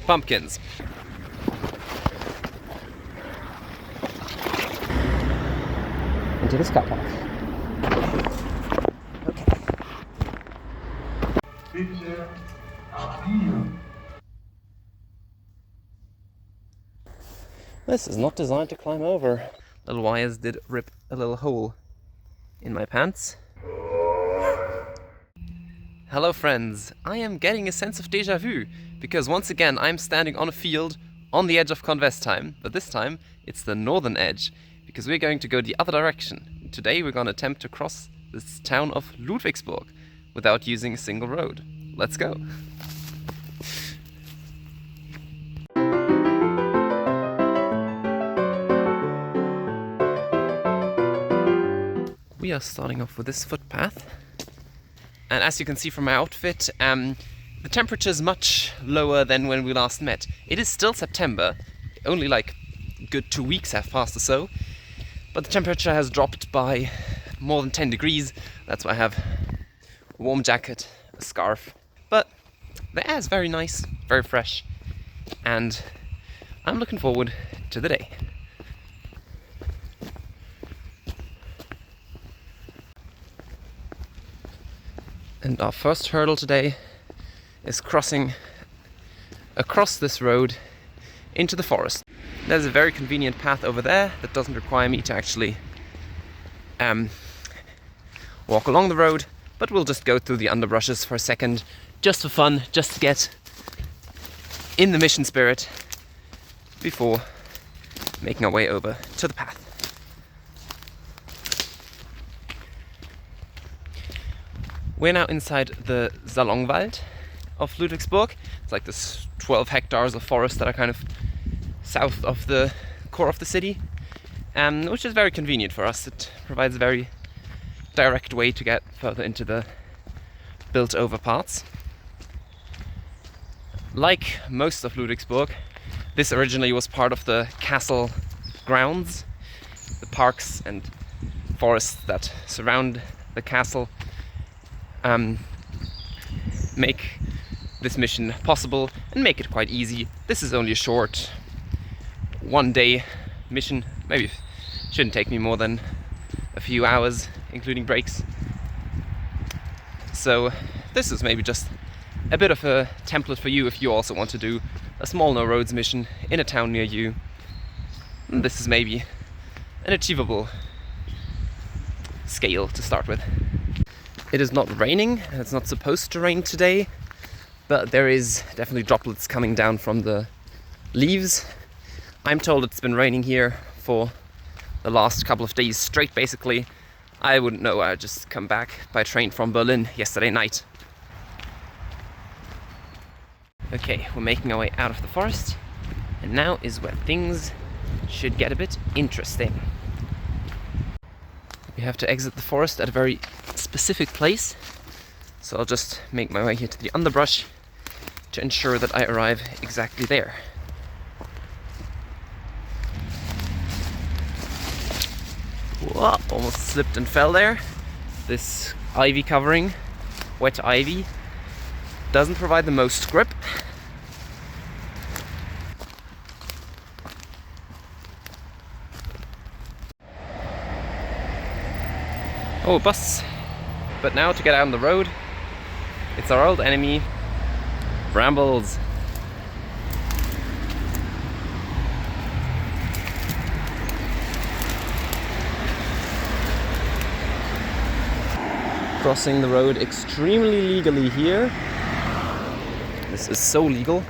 pumpkins. Into this car park. Okay. This is not designed to climb over. Little wires did rip a little hole in my pants. Hello friends, I am getting a sense of déjà vu, because once again I'm standing on a field on the edge of Convestheim, but this time it's the northern edge, because we're going to go the other direction. Today we're going to attempt to cross this town of Ludwigsburg without using a single road. Let's go! We are starting off with this footpath, and as you can see from my outfit, the temperature is much lower than when we last met. It is still September, only like good 2 weeks have passed or so, but the temperature has dropped by more than 10 degrees. That's why I have a warm jacket, a scarf, but the air is very nice, very fresh, and I'm looking forward to the day. And our first hurdle today is crossing across this road into the forest. There's a very convenient path over there that doesn't require me to actually walk along the road, but we'll just go through the underbrushes for a second, just for fun, just to get in the mission spirit before making our way over to the path. We're now inside the Salonwald of Ludwigsburg. It's like this 12 hectares of forest that are kind of south of the core of the city, which is very convenient for us. It provides a very direct way to get further into the built over parts. Like most of Ludwigsburg, this originally was part of the castle grounds, the parks and forests that surround the castle. Make this mission possible and make it quite easy. This is only a short 1-day mission. Maybe shouldn't take me more than a few hours, including breaks. So this is maybe just a bit of a template for you if you also want to do a small no roads mission in a town near you. And this is maybe an achievable scale to start with. It is not raining, it's not supposed to rain today, but there is definitely droplets coming down from the leaves. I'm told it's been raining here for the last couple of days straight, basically. I wouldn't know, I just come back by train from Berlin yesterday night. Okay, we're making our way out of the forest, and now is where things should get a bit interesting. We have to exit the forest at a very specific place, so I'll just make my way here to the underbrush to ensure that I arrive exactly there. Whoa, almost slipped and fell there. This ivy covering, wet ivy, doesn't provide the most grip. Oh, a bus. But now to get out on the road, it's our old enemy, brambles. Crossing the road extremely legally here. This is so legal.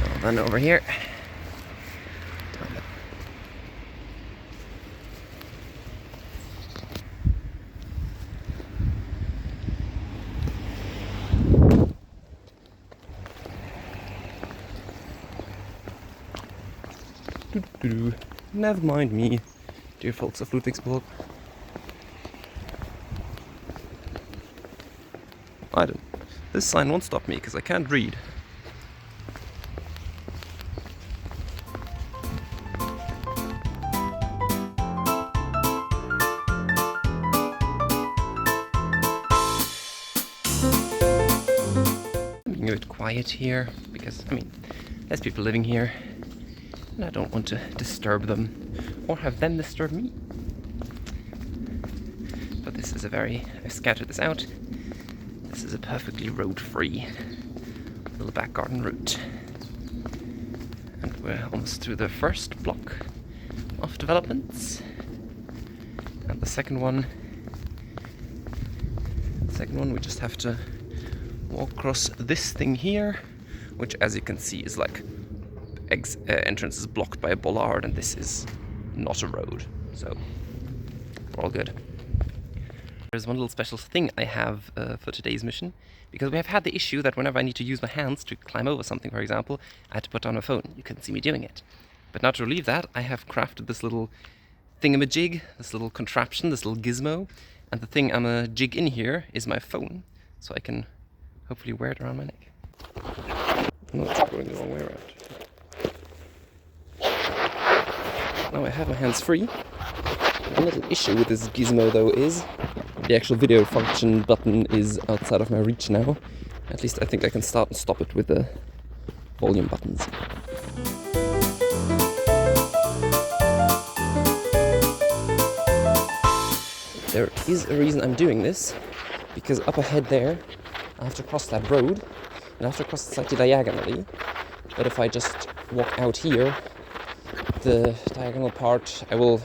Well, then over here. Never mind me, dear folks of Ludwigsburg. I don't. This sign won't stop me because I can't read. Being a bit quiet here because, I mean, there's people living here and I don't want to disturb them or have them disturb me. But this is I've scattered this out. This is a perfectly road-free little back garden route. And we're almost through the first block of developments. And the second one we just have to walk across this thing here, which, as you can see, is like entrance is blocked by a bollard, and this is not a road, so we're all good. There's one little special thing I have for today's mission, because we have had the issue that whenever I need to use my hands to climb over something, for example, I had to put down my phone. You couldn't see me doing it. But now to relieve that, I have crafted this little thingamajig, this little contraption, this little gizmo, and the thing I'm gonna jig in here is my phone, so I can hopefully wear it around my neck. No, it's going the wrong way around. Now I have my hands free. One little issue with this gizmo though is the actual video function button is outside of my reach now. At least I think I can start and stop it with the volume buttons. There is a reason I'm doing this, because up ahead there I have to cross that road and I have to cross it slightly diagonally. But if I just walk out here, the diagonal part, I will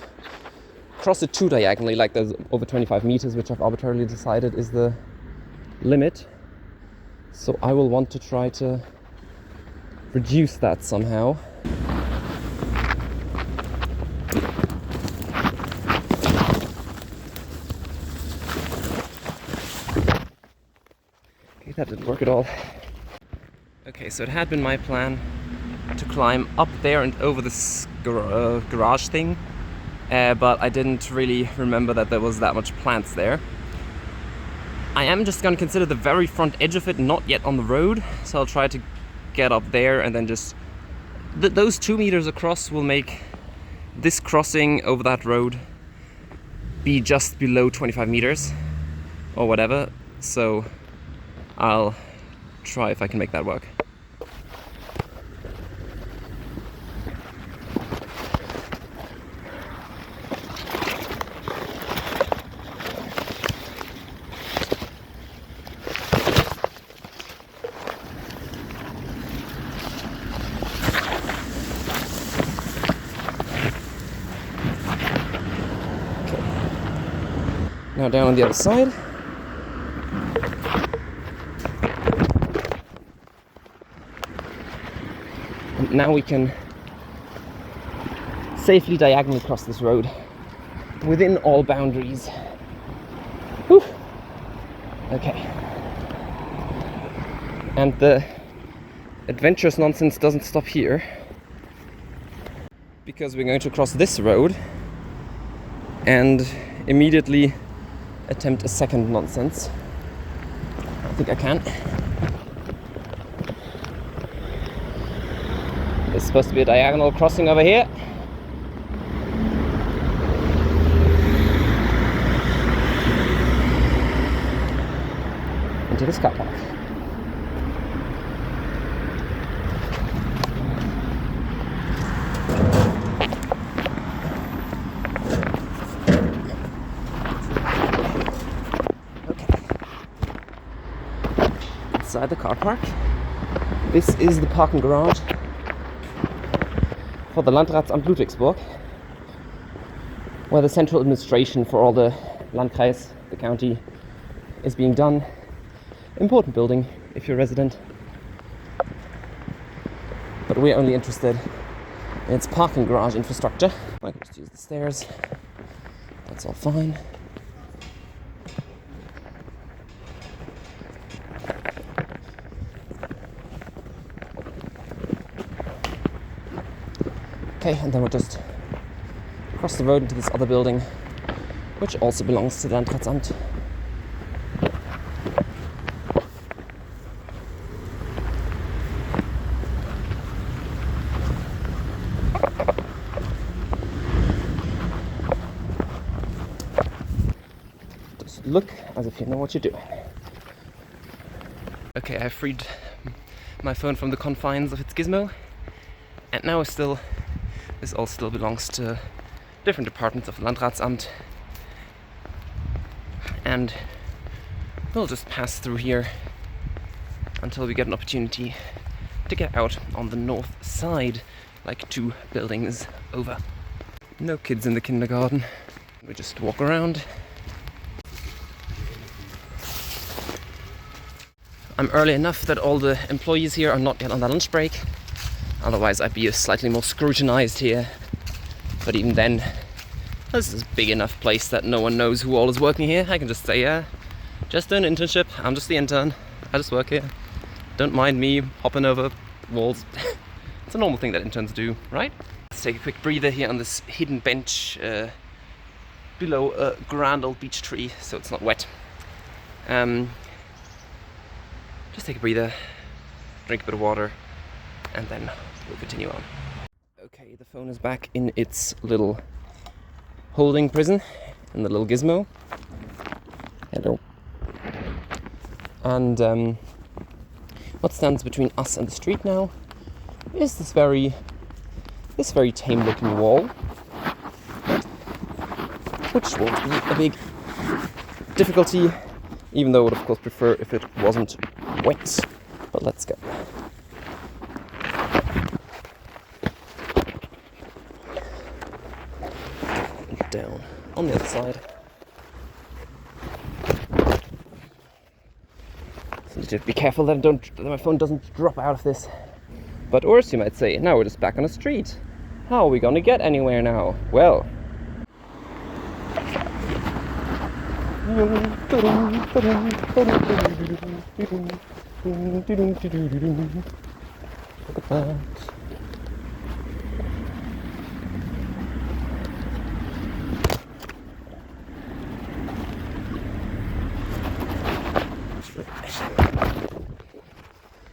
cross it too diagonally, like there's over 25 meters, which I've arbitrarily decided is the limit. So I will want to try to reduce that somehow. Okay, that didn't work at all. Okay, so it had been my plan to climb up there and over this garage thing, but I didn't really remember that there was that much plants there. I am just going to consider the very front edge of it not yet on the road, so I'll try to get up there and then just... those 2 meters across will make this crossing over that road be just below 25 meters or whatever, so I'll try if I can make that work. Now down on the other side. And now we can safely diagonally cross this road within all boundaries. Whew. Okay. And the adventurous nonsense doesn't stop here, because we're going to cross this road and immediately attempt a second nonsense. I think I can. There's supposed to be a diagonal crossing over here. Into this car park. Inside the car park. This is the parking garage for the Landratsamt Ludwigsburg, where the central administration for all the Landkreis, the county, is being done. Important building if you're a resident. But we're only interested in its parking garage infrastructure. I can just use the stairs. That's all fine. Okay, and then we'll just cross the road into this other building, which also belongs to the Landratsamt. Just look as if you know what you're doing. Okay, I freed my phone from the confines of its gizmo, and now this all still belongs to different departments of the Landratsamt, and we'll just pass through here until we get an opportunity to get out on the north side, like 2 buildings over. No kids in the kindergarten. We just walk around. I'm early enough that all the employees here are not yet on their lunch break. Otherwise I'd be slightly more scrutinized here. But even then, this is a big enough place that no one knows who all is working here. I can just say, yeah, just doing an internship. I'm just the intern. I just work here. Don't mind me hopping over walls. It's a normal thing that interns do, right? Let's take a quick breather here on this hidden bench below a grand old beech tree, so it's not wet. Just take a breather, drink a bit of water, and then we'll continue on. Okay, the phone is back in its little holding prison, in the little gizmo. Hello. And what stands between us and the street now is this very tame-looking wall, which won't be a big difficulty, even though I would of course prefer if it wasn't wet. But let's go. And down on the other side. So need to be careful that my phone doesn't drop out of this. But worse, you might say, now we're just back on the street. How are we gonna get anywhere now? Well, look at that.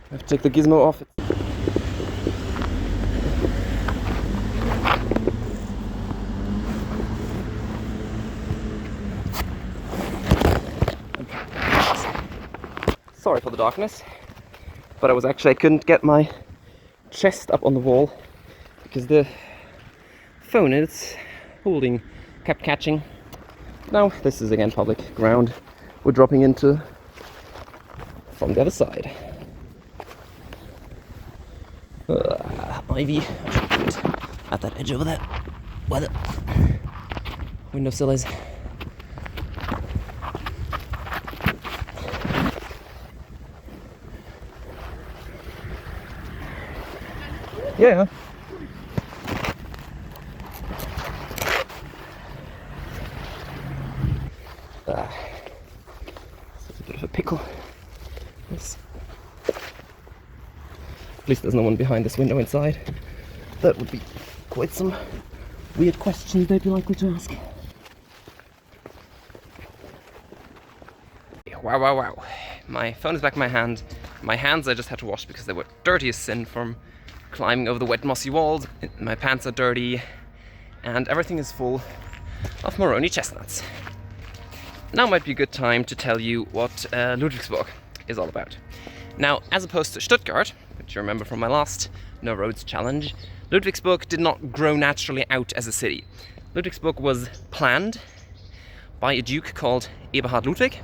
I have to take the gizmo off. Sorry for the darkness, but I couldn't get my chest up on the wall because the phone it's holding kept catching. Now this is again public ground we're dropping into from the other side. Ivy, I should put it at that edge over there where the windowsill is. Yeah. It's a bit of a pickle. Yes. At least there's no one behind this window inside. That would be quite some weird questions they'd be likely to ask. Wow, wow, wow. My phone is back in my hand. My hands I just had to wash because they were dirty as sin from climbing over the wet mossy walls. My pants are dirty and everything is full of Moroni chestnuts. Now might be a good time to tell you what Ludwigsburg is all about. Now, as opposed to Stuttgart, which you remember from my last No Roads challenge, Ludwigsburg did not grow naturally out as a city. Ludwigsburg was planned by a duke called Eberhard Ludwig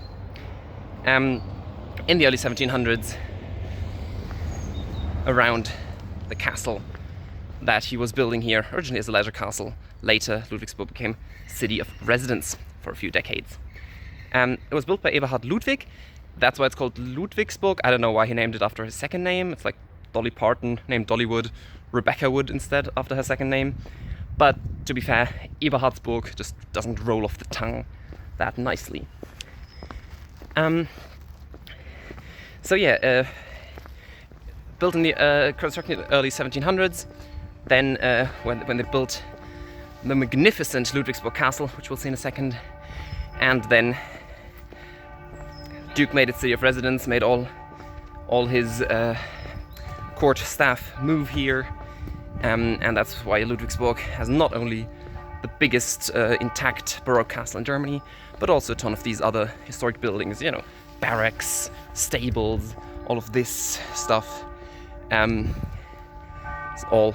in the early 1700s around the castle that he was building here, originally as a leisure castle. Later, Ludwigsburg became city of residence for a few decades. It was built by Eberhard Ludwig. That's why it's called Ludwigsburg. I don't know why he named it after his second name. It's like Dolly Parton named Dollywood, Rebecca Wood instead after her second name. But to be fair, Eberhardsburg just doesn't roll off the tongue that nicely. Built in the constructed in the early 1700s. Then when they built the magnificent Ludwigsburg Castle, which we'll see in a second, and then Duke made it city of residence, made all his court staff move here, and that's why Ludwigsburg has not only the biggest intact Baroque castle in Germany, but also a ton of these other historic buildings, you know, barracks, stables, all of this stuff. It's all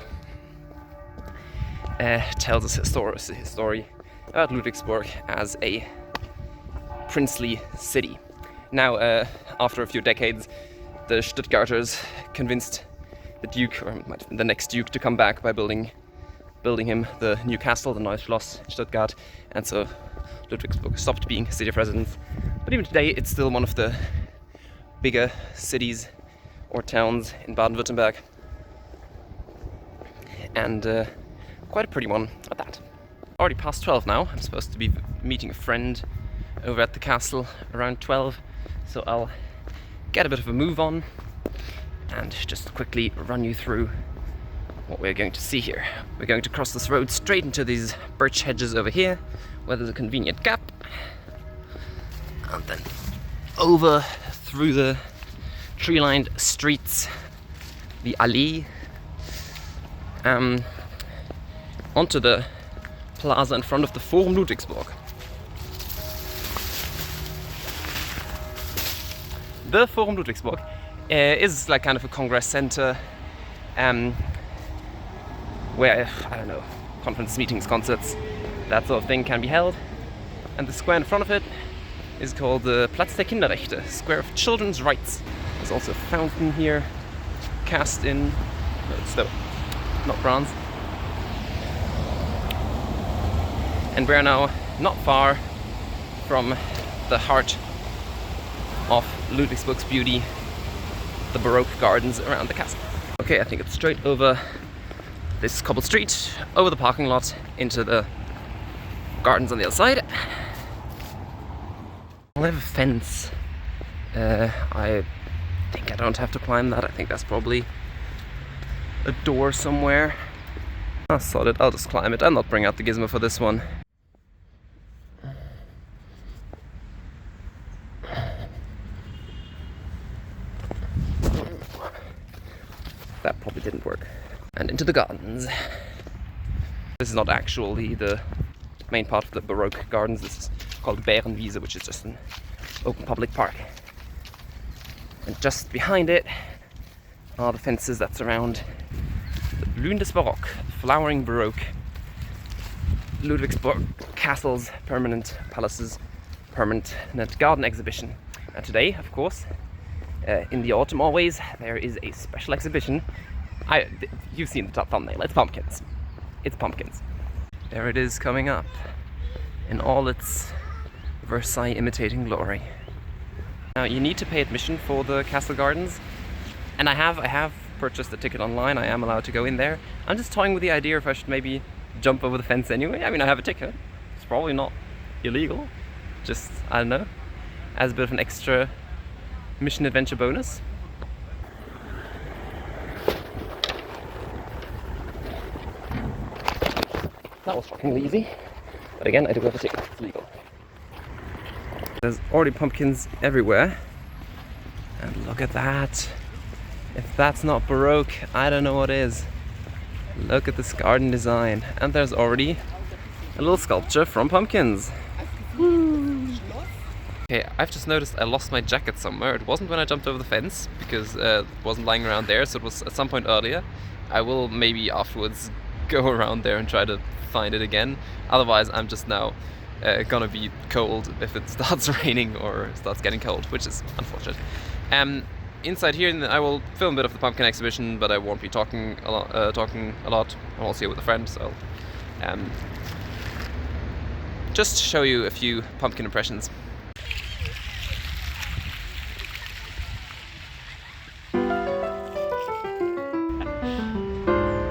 tells us a story about Ludwigsburg as a princely city. Now, after a few decades, the Stuttgarters convinced the Duke, or the next Duke, to come back by building him the new castle, the Neues Schloss in Stuttgart, and so Ludwigsburg stopped being a city of residence. But even today, it's still one of the bigger cities or towns in Baden-Württemberg, and quite a pretty one at that. Already past 12 now. I'm supposed to be meeting a friend over at the castle around 12, so I'll get a bit of a move on and just quickly run you through what we're going to see here. We're going to cross this road straight into these birch hedges over here, where there's a convenient gap, and then over through the tree-lined streets, the Allee, onto the plaza in front of the Forum Ludwigsburg. The Forum Ludwigsburg is like kind of a congress center where, I don't know, conference, meetings, concerts, that sort of thing can be held. And the square in front of it is called the Platz der Kinderrechte, Square of Children's Rights. There's also a fountain here, cast in stone, not bronze. And we're now not far from the heart of Ludwigsburg's beauty, the Baroque gardens around the castle. Okay, I think it's straight over this cobbled street, over the parking lot, into the gardens on the other side. I have a fence. I think I don't have to climb that. I think that's probably a door somewhere. I'll sod it, I'll just climb it. I'll not bring out the gizmo for this one. That probably didn't work. And into the gardens. This is not actually the main part of the Baroque gardens. This is called Bärenwiese, which is just an open public park. And just behind it are the fences that surround the Blühendes Barock, the flowering Baroque, Ludwigsburg castles, permanent palaces, permanent garden exhibition. And today, of course, in the autumn always, there is a special exhibition. You've seen the thumbnail, it's pumpkins. It's pumpkins. There it is coming up in all its Versailles imitating glory. Now you need to pay admission for the castle gardens, and I have purchased a ticket online. I am allowed to go in there. I'm just toying with the idea if I should maybe jump over the fence anyway. I mean, I have a ticket. It's probably not illegal. Just, I don't know, as a bit of an extra mission adventure bonus. That was fucking easy. But again, I do have a ticket. It's legal. There's already pumpkins everywhere. And look at that. If that's not Baroque, I don't know what is. Look at this garden design. And there's already a little sculpture from pumpkins. Woo. Okay, I've just noticed I lost my jacket somewhere. It wasn't when I jumped over the fence, because it wasn't lying around there, so it was at some point earlier. I will maybe afterwards go around there and try to find it again. Otherwise, I'm just now gonna be cold if it starts raining or starts getting cold, which is unfortunate. Inside here, I will film a bit of the pumpkin exhibition, but I won't be talking a lot. I'm also here with a friend, so just show you a few pumpkin impressions.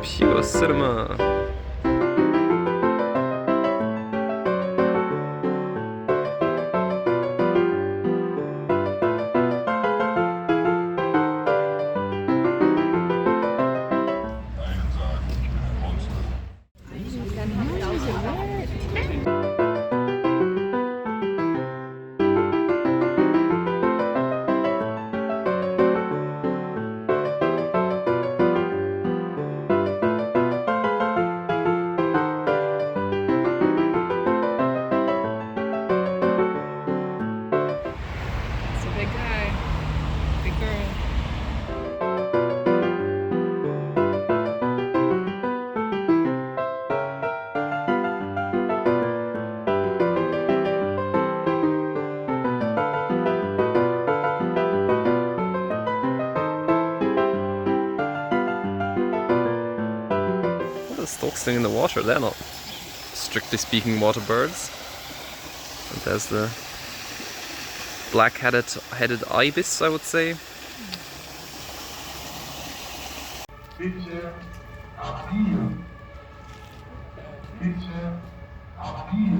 Pure cinema. Big guy, big girl. the storks doing in the water? They're not, strictly speaking, water birds. And there's the black-headed ibis, I would say.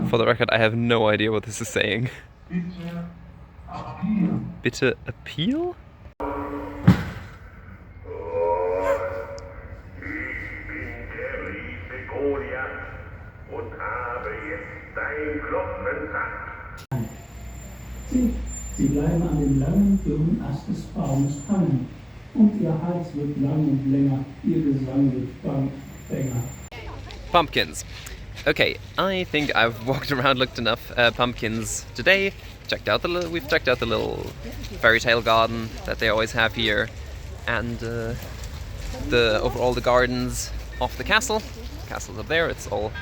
For the record, I have no idea what this is saying. Bitte appeal? Sie bleiben an dem langen, dürren Ast des Baumes hangen. Und ihr Hals wird lang und länger, ihr Gesang wird bänger. Pumpkins. Okay, I think I've walked around, looked enough pumpkins today. We've checked out the little fairy tale garden that they always have here, and overall the gardens off the castle. The castle's up there. It's all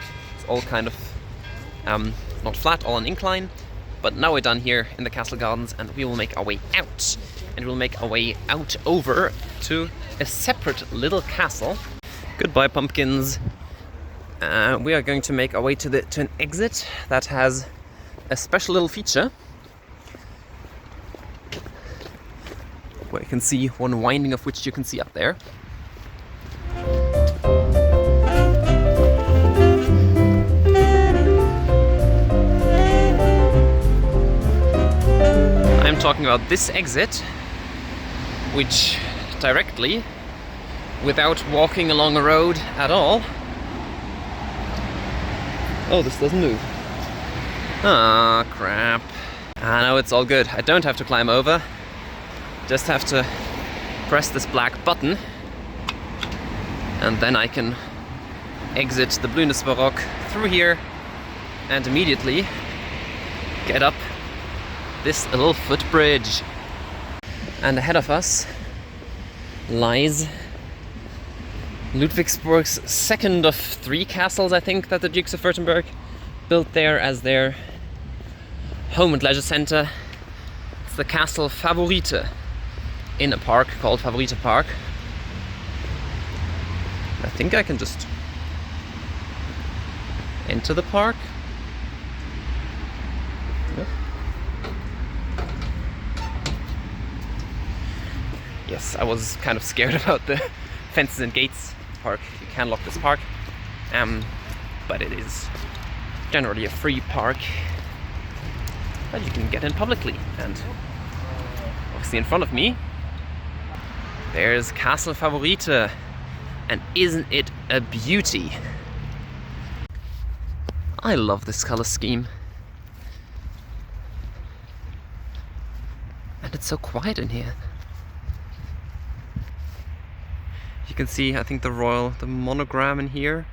kind of not flat, all an incline. But now we're done here in the castle gardens, and we will make our way out. And we'll make our way out over to a separate little castle. Goodbye, pumpkins. We are going to make our way to an exit that has a special little feature where you can see one winding of which you can see up there. I'm talking about this exit, which directly, without walking along a road at all. Oh, this doesn't move. Ah, crap. I know, it's all good. I don't have to climb over. Just have to press this black button, and then I can exit the Ludwigsburg through here and immediately get up this little footbridge. And ahead of us lies Ludwigsburg's second of 3 castles, I think, that the Dukes of Württemberg built there as their home and leisure center. It's the Castle Favorite in a park called Favorite Park. I think I can just enter the park. Yep. Yes, I was kind of scared about the fences and gates. Park, you can lock this park, but it is generally a free park that you can get in publicly. And obviously in front of me there's Castle Favorite, and isn't it a beauty? I love this color scheme, and it's so quiet in here. You can see, I think, the monogram in here,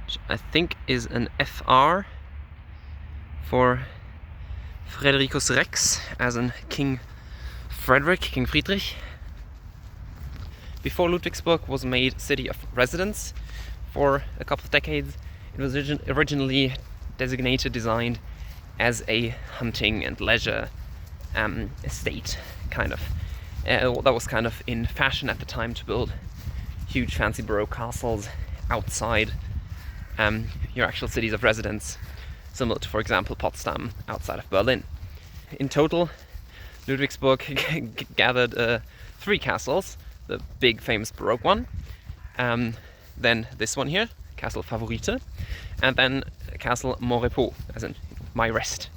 which I think is an FR for Fredericus Rex, as in King Friedrich. Before Ludwigsburg was made city of residence for a couple of decades, it was originally designed as a hunting and leisure estate, kind of. That was kind of in fashion at the time, to build huge fancy baroque castles outside your actual cities of residence, similar to, for example, Potsdam outside of Berlin. In total, Ludwigsburg gathered 3 castles, the big famous baroque one, then this one here, Castle Favorite, and then Castle Mon Repos, as in my rest,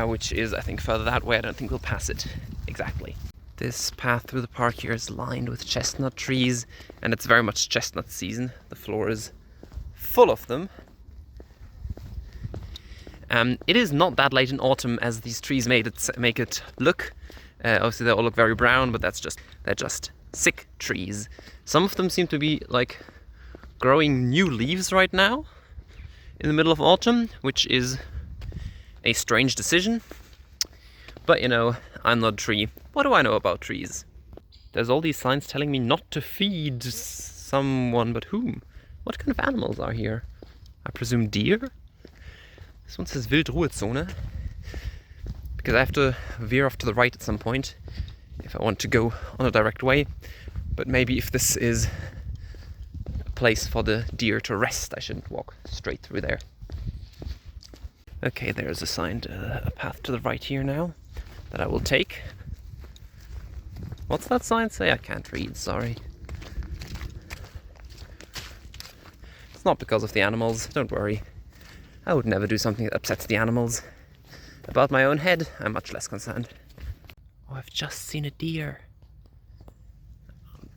which is, I think, further that way. I don't think we'll pass it exactly. This path through the park here is lined with chestnut trees, and it's very much chestnut season. The floor is full of them. It is not that late in autumn as these trees make it look. Obviously they all look very brown, but they're just sick trees. Some of them seem to be like growing new leaves right now in the middle of autumn, which is a strange decision. But you know, I'm not a tree. What do I know about trees? There's all these signs telling me not to feed someone, but whom? What kind of animals are here? I presume deer? This one says Wildruhezone, because I have to veer off to the right at some point if I want to go on a direct way. But maybe if this is place for the deer to rest. I shouldn't walk straight through there. Okay, there's assigned a path to the right here now that I will take. What's that sign say? I can't read, sorry. It's not because of the animals, don't worry. I would never do something that upsets the animals. About my own head, I'm much less concerned. Oh, I've just seen a deer.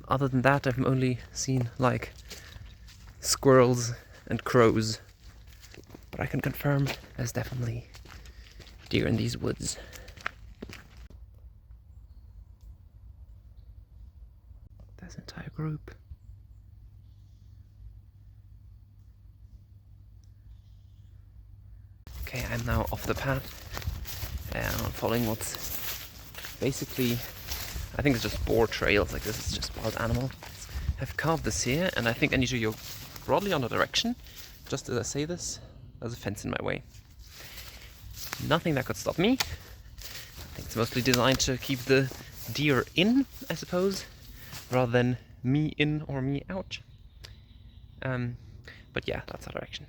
Other than that, I've only seen, like, squirrels and crows. But I can confirm there's definitely deer in these woods. There's an entire group. Okay, I'm now off the path, and I'm following what's basically, I think it's just boar trails, like this is just wild animal. I've carved this here, and I think I need to go broadly on the direction. Just as I say this, there's a fence in my way. Nothing that could stop me. I think it's mostly designed to keep the deer in, I suppose, rather than me in or me out. But yeah, that's our direction.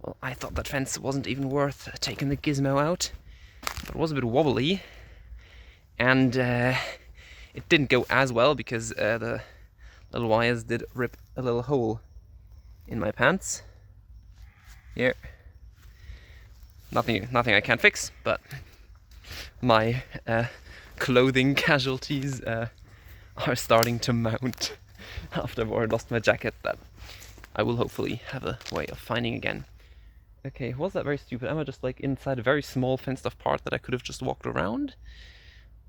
Well, I thought that fence wasn't even worth taking the gizmo out, but it was a bit wobbly, and it didn't go as well because the little wires did rip a little hole in my pants. Here. Nothing I can't fix, but my clothing casualties are starting to mount after I've already lost my jacket that I will hopefully have a way of finding again. Okay, was that very stupid? Am I just like inside a very small fenced off part that I could have just walked around?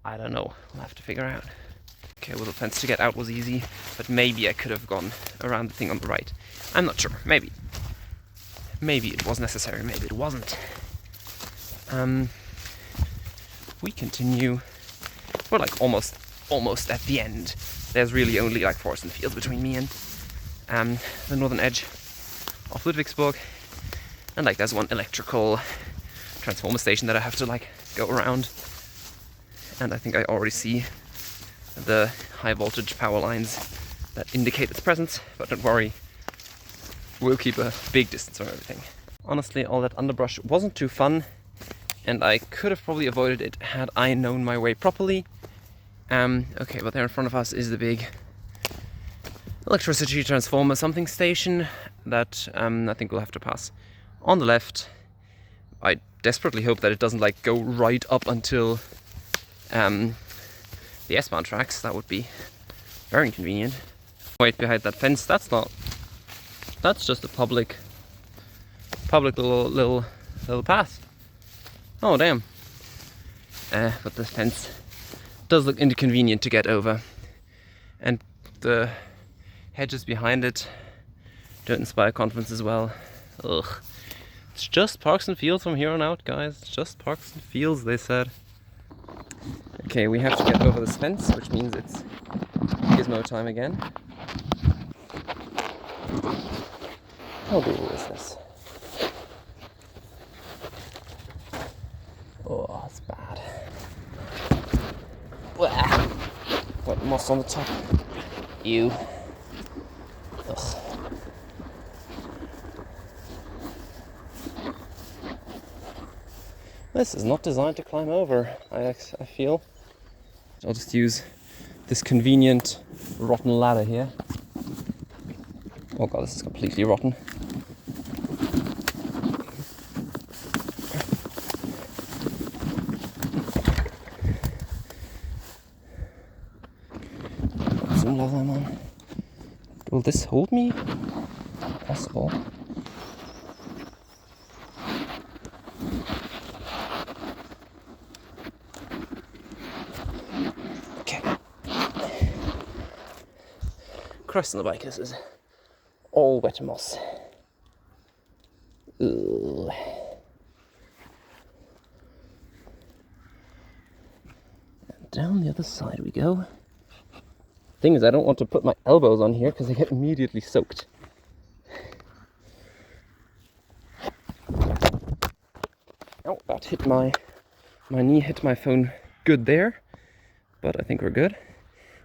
I don't know, I'll have to figure out. Okay, well the fence to get out was easy, but maybe I could have gone around the thing on the right. I'm not sure, maybe. Maybe it was necessary, maybe it wasn't. We continue. We're like almost at the end. There's really only like forest and fields between me and the northern edge of Ludwigsburg. And like there's one electrical transformer station that I have to like go around. And I think I already see the high voltage power lines that indicate its presence, but don't worry, we'll keep a big distance from everything. Honestly, all that underbrush wasn't too fun, and I could have probably avoided it had I known my way properly. Okay, but there in front of us is the big electricity transformer something station that I think we'll have to pass on the left. I desperately hope that it doesn't like go right up until the S-Bahn tracks. That would be very inconvenient. Wait, behind that fence, that's just a public little path. Oh damn. But the fence does look inconvenient to get over, and the hedges behind it don't inspire confidence as well. Ugh. It's just parks and fields from here on out, guys. It's just parks and fields, they said. Okay, we have to get over this fence, which means it's gizmo time again. How doable is this? Oh, it's bad. Blah. Got moss on the top. Ew. Ugh. This is not designed to climb over, I feel. I'll just use this convenient rotten ladder here. Oh god, this is completely rotten. Some leather on. Will this hold me? Possible. Christ on the bike, this is all wet moss. Ugh. And down the other side we go. Thing is, I don't want to put my elbows on here because they get immediately soaked. Oh, that hit my knee hit my phone good there, but I think we're good.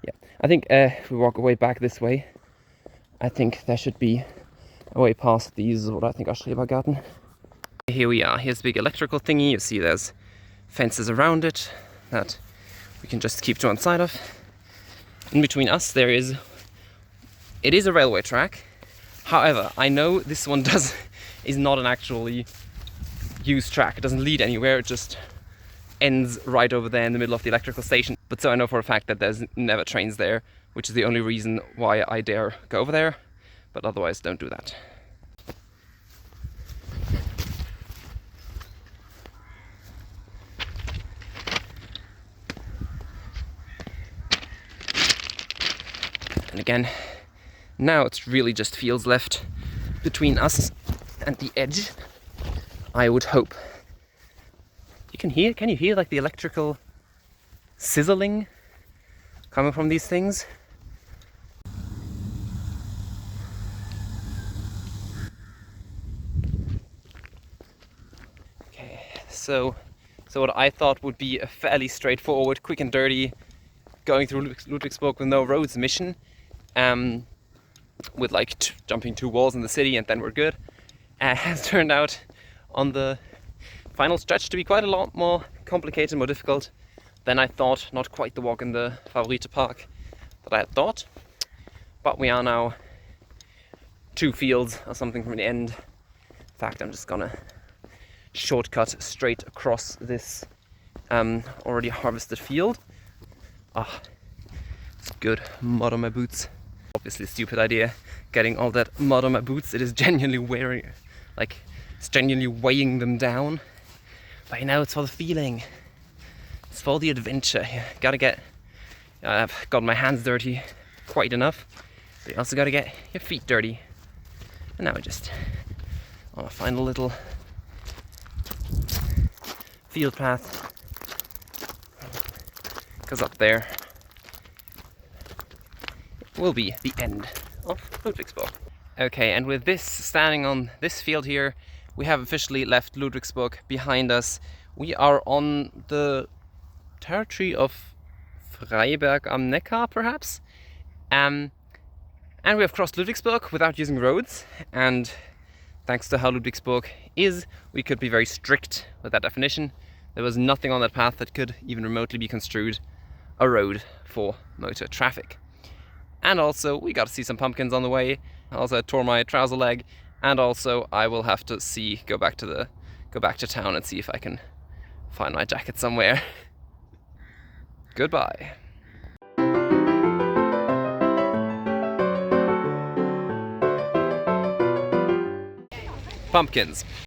Yeah, I think we walk away back this way. I think there should be a way past these, what I think are Schrebergarten. Here we are. Here's the big electrical thingy. You see there's fences around it that we can just keep to one side of. In between us it is a railway track. However, I know this one is not an actually used track. It doesn't lead anywhere, it just ends right over there in the middle of the electrical station. But so I know for a fact that there's never trains there, which is the only reason why I dare go over there. But otherwise, don't do that. And again, now it's really just fields left between us and the edge, I would hope. Can you hear like the electrical sizzling coming from these things? Okay, so what I thought would be a fairly straightforward, quick and dirty, going through Ludwigsburg with no roads mission, with like jumping 2 walls in the city and then we're good, has turned out on the final stretch to be quite a lot more complicated, more difficult than I thought. Not quite the walk in the Favorite Park that I had thought, but we are now 2 fields or something from the end. In fact, I'm just gonna shortcut straight across this already harvested field. It's good mud on my boots. Obviously a stupid idea, getting all that mud on my boots. It is genuinely it's genuinely weighing them down. But you know, it's for the feeling. It's for the adventure. You gotta get... I've got my hands dirty quite enough, but you also gotta get your feet dirty. And now I just want to find a little field path. Because up there will be the end of Ludwigsburg. Okay, and with this standing on this field here, we have officially left Ludwigsburg behind us. We are on the territory of Freiberg am Neckar, perhaps? And we have crossed Ludwigsburg without using roads, and thanks to how Ludwigsburg is, we could be very strict with that definition. There was nothing on that path that could even remotely be construed a road for motor traffic. And also, we got to see some pumpkins on the way. Also, I tore my trouser leg. And also, I will have to go back to town and see if I can find my jacket somewhere. Goodbye. Pumpkins.